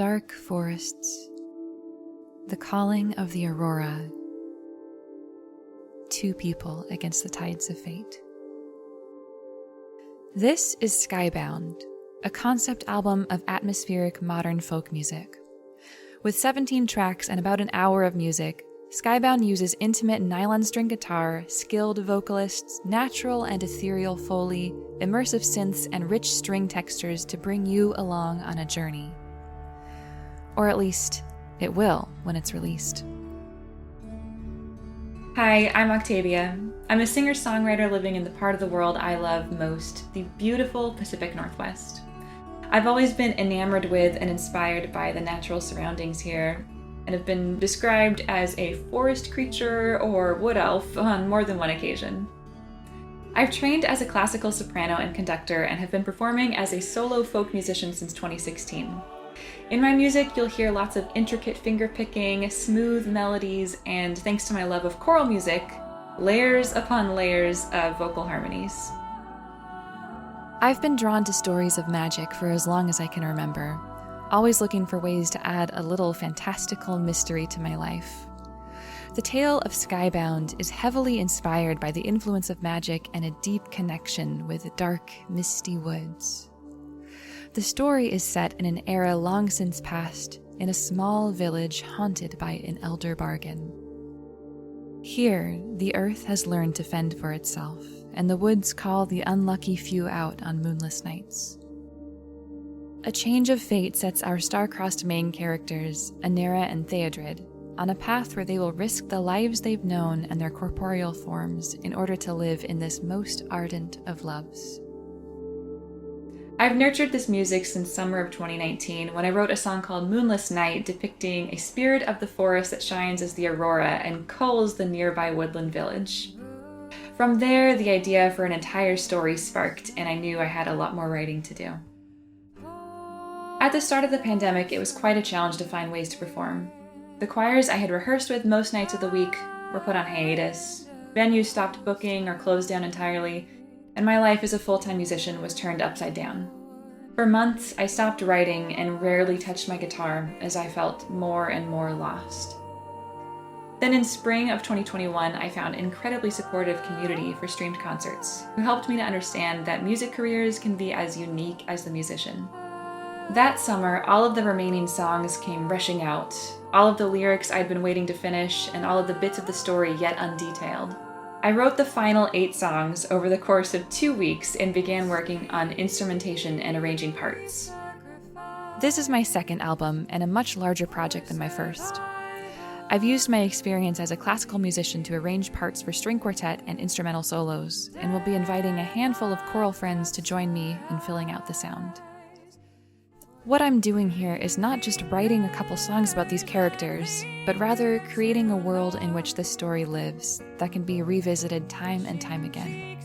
Dark forests, the calling of the aurora, two people against the tides of fate. This is Skybound, a concept album of atmospheric modern folk music. With 17 tracks and about an hour of music, Skybound uses intimate nylon-string guitar, skilled vocalists, natural and ethereal Foley, immersive synths, and rich string textures to bring you along on a journey. Or at least, it will when it's released. Hi, I'm Octavia. I'm a singer-songwriter living in the part of the world I love most, the beautiful Pacific Northwest. I've always been enamored with and inspired by the natural surroundings here, and have been described as a forest creature or wood elf on more than one occasion. I've trained as a classical soprano and conductor and have been performing as a solo folk musician since 2016. In my music, you'll hear lots of intricate finger-picking, smooth melodies, and thanks to my love of choral music, layers upon layers of vocal harmonies. I've been drawn to stories of magic for as long as I can remember, always looking for ways to add a little fantastical mystery to my life. The tale of Skybound is heavily inspired by the influence of magic and a deep connection with dark, misty woods. The story is set in an era long since past, in a small village haunted by an elder bargain. Here, the earth has learned to fend for itself, and the woods call the unlucky few out on moonless nights. A change of fate sets our star-crossed main characters, Aneira and Theodred, on a path where they will risk the lives they've known and their corporeal forms in order to live in this most ardent of loves. I've nurtured this music since summer of 2019 when I wrote a song called Moonless Night depicting a spirit of the forest that shines as the aurora and culls the nearby woodland village. From there, the idea for an entire story sparked, and I knew I had a lot more writing to do. At the start of the pandemic, it was quite a challenge to find ways to perform. The choirs I had rehearsed with most nights of the week were put on hiatus, venues stopped booking or closed down entirely, and my life as a full-time musician was turned upside down. For months, I stopped writing and rarely touched my guitar as I felt more and more lost. Then in spring of 2021, I found an incredibly supportive community for streamed concerts who helped me to understand that music careers can be as unique as the musician. That summer, all of the remaining songs came rushing out, all of the lyrics I'd been waiting to finish, and all of the bits of the story yet undetailed. I wrote the final 8 songs over the course of 2 weeks and began working on instrumentation and arranging parts. This is my second album and a much larger project than my first. I've used my experience as a classical musician to arrange parts for string quartet and instrumental solos, and will be inviting a handful of choral friends to join me in filling out the sound. What I'm doing here is not just writing a couple songs about these characters, but rather creating a world in which this story lives that can be revisited time and time again.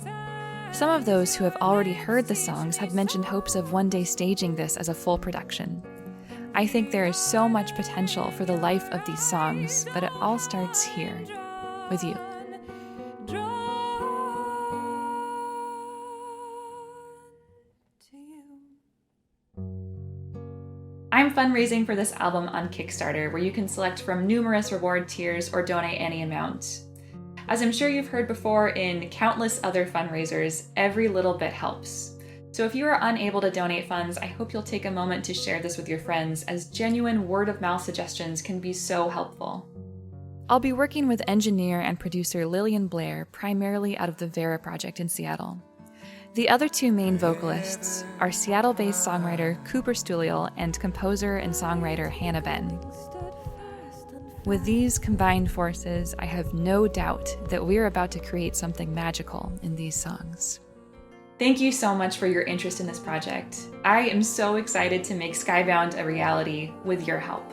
Some of those who have already heard the songs have mentioned hopes of one day staging this as a full production. I think there is so much potential for the life of these songs, but it all starts here, with you. I'm fundraising for this album on Kickstarter, where you can select from numerous reward tiers or donate any amount. As I'm sure you've heard before in countless other fundraisers, every little bit helps. So if you are unable to donate funds, I hope you'll take a moment to share this with your friends, as genuine word-of-mouth suggestions can be so helpful. I'll be working with engineer and producer Lillian Blair, primarily out of the Vera Project in Seattle. The other 2 main vocalists are Seattle-based songwriter Cooper Stuliel and composer and songwriter Hannah Ben. With these combined forces, I have no doubt that we're about to create something magical in these songs. Thank you so much for your interest in this project. I am so excited to make Skybound a reality with your help.